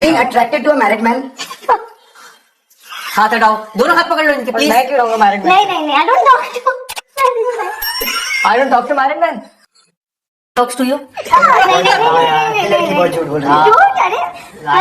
Being attracted to a married man. हाथ हटाओ, दोनों हाथ पकड़ लो इनके प्लीज। मैं क्यों रहूंगा मैरिड मैन? नहीं, I don't talk to I don't talk to married men. Talks to you. नहीं, लड़की बहुत झूठ बोल रही है। झूठ अरे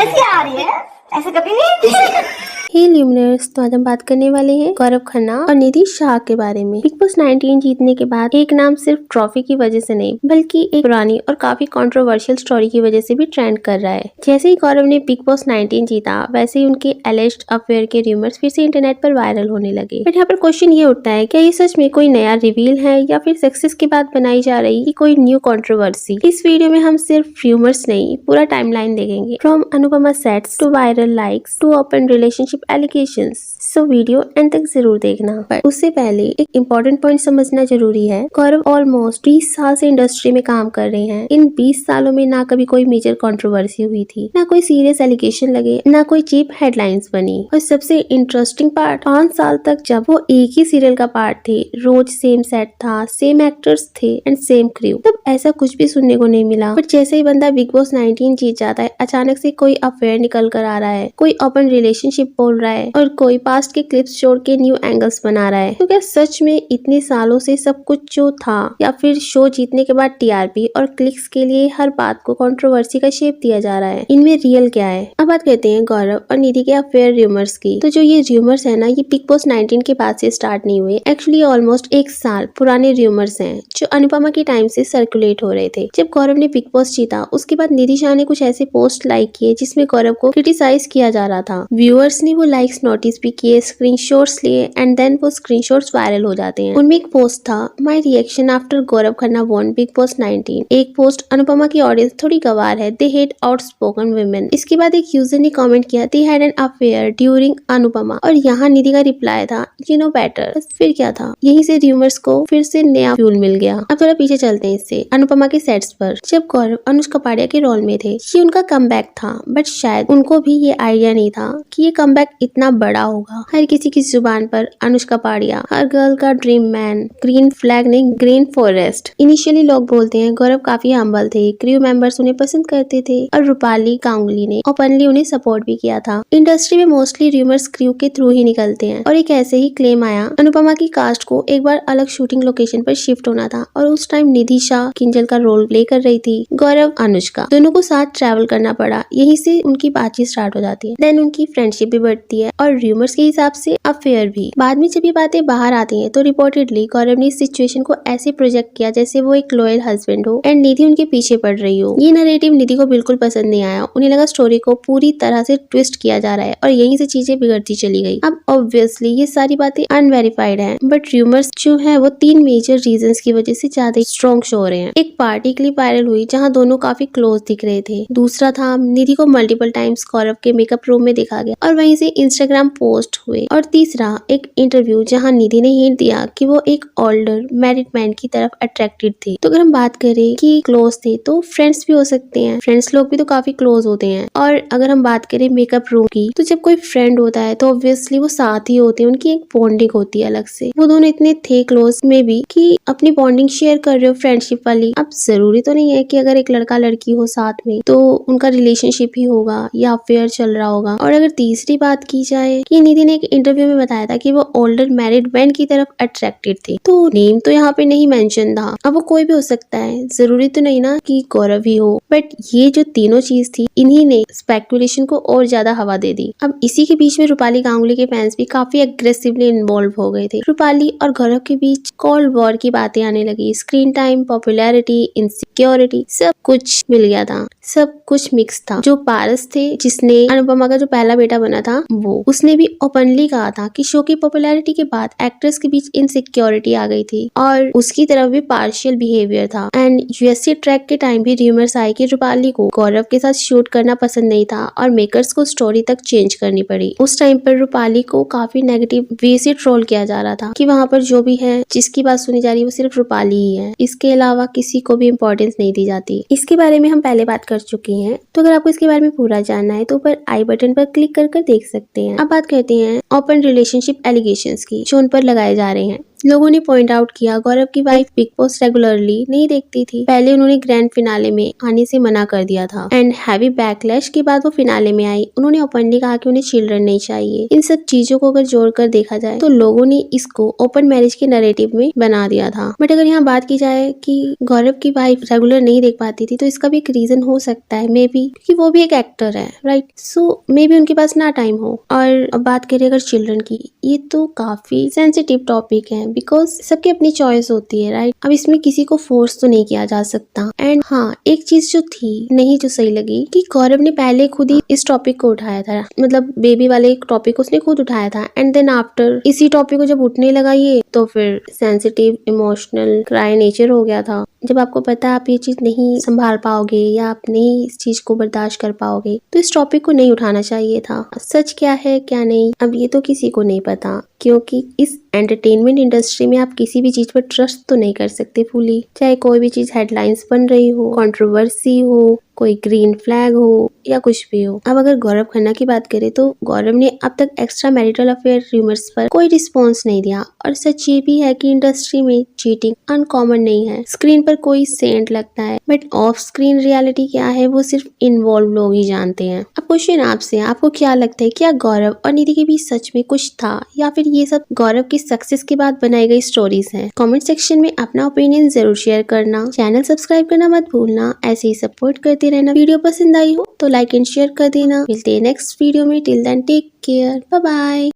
ऐसी आ रही है, ऐसे कभी नहीं। हे ल्यूमिनर्स, तो आज हम बात करने वाले हैं गौरव खन्ना और निधि शाह के बारे में। बिग बॉस 19 जीतने के बाद एक नाम सिर्फ ट्रॉफी की वजह से नहीं बल्कि एक पुरानी और काफी कंट्रोवर्शियल स्टोरी की वजह से भी ट्रेंड कर रहा है। जैसे ही गौरव ने बिग बॉस 19 जीता वैसे ही उनके एलिज्ड अफेयर के रूमर्स फिर से इंटरनेट पर वायरल होने लगे। बट यहाँ पर क्वेश्चन ये उठता है, क्या ये सच में कोई नया रिवील है या फिर सक्सेस के बाद बनाई जा रही कोई न्यू कंट्रोवर्सी? इस वीडियो में हम सिर्फ रूमर्स नहीं पूरा टाइमलाइन देखेंगे, from Anupama sets to viral likes to open relationship allegations. So video end तक जरूर देखना। पर उससे पहले एक इम्पोर्टेंट पॉइंट समझना जरूरी है। गौरव ऑलमोस्ट 20 साल से इंडस्ट्री में काम कर रहे हैं। इन 20 सालों में ना कभी कोई मेजर कंट्रोवर्सी हुई थी, ना कोई सीरियस एलिगेशन लगे, ना कोई चीप हेडलाइंस बनी। और सबसे इंटरेस्टिंग पार्ट, 5 साल तक जब वो एक ही सीरियल का पार्ट थे, रोज सेम सेट था, सेम एक्टर्स थे एंड सेम क्रू, तब ऐसा कुछ भी सुनने को नहीं मिला। बट जैसे ही बंदा बिग बॉस 19 जीत जाता है, अचानक से कोई अफेयर निकल कर आ रहा है, कोई ओपन रिलेशनशिप बोल रहा है और कोई पास्ट के क्लिप्स जोड़ के न्यू एंगल्स बना रहा है। तो क्या सच में इतने सालों से सब कुछ जो था, या फिर शो जीतने के बाद टीआरपी और क्लिक्स के लिए हर बात को कंट्रोवर्सी का शेप दिया जा रहा है? इनमें रियल क्या है? अब बात करते हैं गौरव और निधि के अफेयर रूमर्स की। तो जो ये रूमर्स है ना, ये बिग बॉस 19 के बाद से स्टार्ट नहीं हुए। एक्चुअली ऑलमोस्ट 1 साल पुराने रूमर्स हैं जो अनुपमा के टाइम से सर्कुलेट हो रहे थे। जब गौरव ने बिग बॉस जीता उसके बाद निधि शाह ने कुछ ऐसे पोस्ट लाइक किए जिसमें गौरव को क्रिटिसाइज किया जा रहा था। व्यूअर्स ने वो लाइक्स नोटिस भी किए, स्क्रीनशॉट्स लिए एंड देन वो स्क्रीनशॉट्स वायरल हो जाते हैं। उनमें एक पोस्ट था, my reaction after Gaurav Khanna won Bigg Boss 19। एक पोस्ट, अनुपमा की ऑडियंस थोड़ी गवार है, दे हेट आउटस्पोकन वुमेन। इसके बाद एक यूजर ने कमेंट किया, they had an affair during Anupama, और यहाँ निधि का रिप्लाई था, यू नो बेटर। बस फिर क्या था, यहीं से रूमर्स को फिर से नया फ्यूल मिल गया। अब थोड़ा पीछे चलते हैं इससे, अनुपमा के सेट्स पर जब गौरव अनुष्का पाड़िया के रोल में थे, ये उनका कमबैक था। बट शायद उनको भी ये आइडिया नहीं था कि ये कमबैक इतना बड़ा होगा। हर किसी की जुबान पर अनुष्का पाड़िया, हर गर्ल का ड्रीम मैन, ग्रीन फ्लैग नहीं ग्रीन फॉरेस्ट। इनिशियली लोग बोलते हैं गौरव काफी हम्बल थे, क्रू मेंबर्स उन्हें पसंद करते थे और रूपाली गांगुली ने ओपनली उन्हें सपोर्ट भी किया था। इंडस्ट्री में मोस्टली रूमर्स क्रू के थ्रू ही निकलते हैं और एक ऐसे ही क्लेम आया, अनुपमा की कास्ट को एक बार अलग शूटिंग लोकेशन पर शिफ्ट होना था और उस टाइम निधि शाह किंजल का रोल प्ले कर रही थी। गौरव अनुष्का दोनों को साथ ट्रैवल करना पड़ा, यहीं से उनकी बातचीत स्टार्ट हो जाती है। देन उनकी फ्रेंडशिप भी बढ़ती है और रूमर्स के हिसाब से अफेयर भी। बाद में जब ये बातें बाहर आती हैं तो रिपोर्टेडली गौरव ने इस सिचुएशन को ऐसे प्रोजेक्ट किया जैसे वो एक लॉयल हस्बैंड हो एंड निधि उनके पीछे पड़ रही हो। ये नरेटिव निधि को बिल्कुल पसंद नहीं आया। उन्हें लगा स्टोरी को पूरी तरह से ट्विस्ट किया जा रहा है और यहीं से चीजें बिगड़ती चली गई। अब ऑब्वियसली ये सारी बातें अनवेरिफाइड हैं, बट रूमर्स जो है वो 3 मेजर रीजंस की वजह से ज्यादा स्ट्रॉन्ग शो हो रहे हैं। एक पार्टी क्लिप वायरल हुई जहाँ दोनों काफी क्लोज दिख रहे थे। दूसरा था, निधि को मल्टीपल टाइम्स गौरव के मेकअप रूम में देखा गया और वहीं से इंस्टाग्राम पोस्ट हुए। और तीसरा, एक इंटरव्यू जहां निधि ने हिंट दिया कि वो एक ओल्डर मैरिड मैन की तरफ अट्रैक्टेड थी। तो अगर हम बात करें कि क्लोज थे तो फ्रेंड्स भी हो सकते हैं, फ्रेंड्स लोग भी तो काफी क्लोज होते हैं। और अगर हम बात करें मेकअप रूम की, तो जब कोई फ्रेंड होता है तो ऑब्वियसली वो साथ ही होते हैं, उनकी एक बॉन्डिंग होती है अलग से। वो दोनों इतने थे क्लोज में भी कि अपनी बॉन्डिंग शेयर कर रहे हो फ्रेंडशिप वाली। अब जरूरी तो नहीं है कि अगर एक लड़का लड़की हो साथ में तो उनका रिलेशनशिप ही होगा या अफेयर चल रहा होगा। और अगर तीसरी बात की जाए कि निधि ने एक इंटरव्यू में बताया था कि वो ओल्डर मैरिड मैन की तरफ अट्रैक्टेड थे, तो नेम तो यहाँ पे नहीं मेंशन था। अब वो कोई भी हो सकता है, जरूरी तो नहीं ना कि गौरव ही हो। बट ये जो तीनों चीज थी, इन्हीं ने स्पेकुलेशन को और ज्यादा हवा दे दी। अब इसी के बीच में रूपाली गांगुली के फैंस भी काफी एग्रेसिवली इन्वॉल्व हो गए थे। रूपाली और गौरव के बीच कोल्ड वॉर की बातें आने लगी। स्क्रीन टाइम, पॉपुलैरिटी, इनसिक्योरिटी, सब कुछ मिल गया था, सब कुछ मिक्स था। जो पारस थे, जिसने अनुपमा का जो पहला बेटा बना था, वो उसने भी ओपनली कहा था कि शो की पॉपुलैरिटी के बाद एक्टर्स के बीच इनसिक्योरिटी आ गई थी और उसकी तरफ भी पार्शियल बिहेवियर था। एंड यूएससी ट्रैक के टाइम भी रूमर्स आए कि रूपाली को गौरव के साथ शूट करना पसंद नहीं था और मेकर्स को स्टोरी तक चेंज करनी पड़ी। उस टाइम पर रूपाली को काफी नेगेटिव वे से ट्रोल किया जा रहा था कि वहाँ पर जो भी है, जिसकी बात सुनी जा रही है वो सिर्फ रूपाली ही है, इसके अलावा किसी को भी इम्पोर्टेंस नहीं दी जाती। इसके बारे में हम पहले बात कर चुके हैं, तो अगर आपको इसके बारे में पूरा जानना है तो ऊपर आई बटन पर क्लिक कर देख सकते हैं। अब बात करते हैं ओपन रिलेशनशिप एलिगेशंस की जो उन पर लगाए जा रहे हैं। लोगों ने पॉइंट आउट किया गौरव की वाइफ बिग बॉस रेगुलरली नहीं देखती थी। पहले उन्होंने ग्रैंड फिनाले में आने से मना कर दिया था एंड हैवी बैकलैश के बाद वो फिनाले में आई। उन्होंने ओपनली कहा कि उन्हें चिल्ड्रन नहीं चाहिए। इन सब चीजों को अगर जोड़कर देखा जाए तो लोगों ने इसको ओपन मैरिज के नैरेटिव में बना दिया था। बट अगर यहाँ बात की जाए कि गौरव की वाइफ रेगुलर नहीं देख पाती थी तो इसका भी एक रीजन हो सकता है मे बी, क्योंकि वो भी एक एक्टर है, राइट? सो मे बी उनके पास ना टाइम हो। और अब बात करें अगर चिल्ड्रन की, ये तो काफी सेंसिटिव टॉपिक है बिकॉज सबकी अपनी चॉइस होती है, राइट? अब इसमें किसी को फोर्स तो नहीं किया जा सकता। एंड हाँ, एक चीज जो थी नहीं जो सही लगी कि गौरव ने पहले खुद ही इस टॉपिक को उठाया था, मतलब बेबी वाले एक टॉपिक उसने खुद उठाया था एंड देन आफ्टर इसी टॉपिक को जब उठने लगा ये तो फिर सेंसिटिव इमोशनल क्राई नेचर हो गया था। जब आपको पता है आप ये चीज नहीं संभाल पाओगे या आप नहीं इस चीज को बर्दाश्त कर पाओगे तो इस टॉपिक को नहीं उठाना चाहिए था। सच क्या है क्या नहीं अब ये तो किसी को नहीं पता, क्योंकि इस एंटरटेनमेंट इंडस्ट्री में आप किसी भी चीज पर ट्रस्ट तो नहीं कर सकते फुली। चाहे कोई भी चीज हेडलाइंस बन रही हो, कंट्रोवर्सी हो, कोई ग्रीन फ्लैग हो या कुछ भी हो। अब अगर गौरव खन्ना की बात करें तो गौरव ने अब तक एक्स्ट्रा मैरिटल अफेयर रूमर्स पर कोई रिस्पॉन्स नहीं दिया। और सच ये भी है कि इंडस्ट्री में चीटिंग अनकॉमन नहीं है। स्क्रीन पर कोई सेंट लगता है बट ऑफ स्क्रीन रियलिटी क्या है वो सिर्फ इन्वॉल्व लोग ही जानते हैं। अब क्वेश्चन आपसे, आपको क्या लगता है क्या गौरव और निधि के बीच सच में कुछ था या फिर ये सब गौरव की सक्सेस के बाद बनाई गई स्टोरीज हैं? कमेंट सेक्शन में अपना ओपिनियन जरूर शेयर करना। चैनल सब्सक्राइब करना मत भूलना। ऐसे ही सपोर्ट करते रहना। वीडियो पसंद आई हो तो लाइक एंड शेयर कर देना। मिलते हैं नेक्स्ट वीडियो में। Till then take care, bye bye.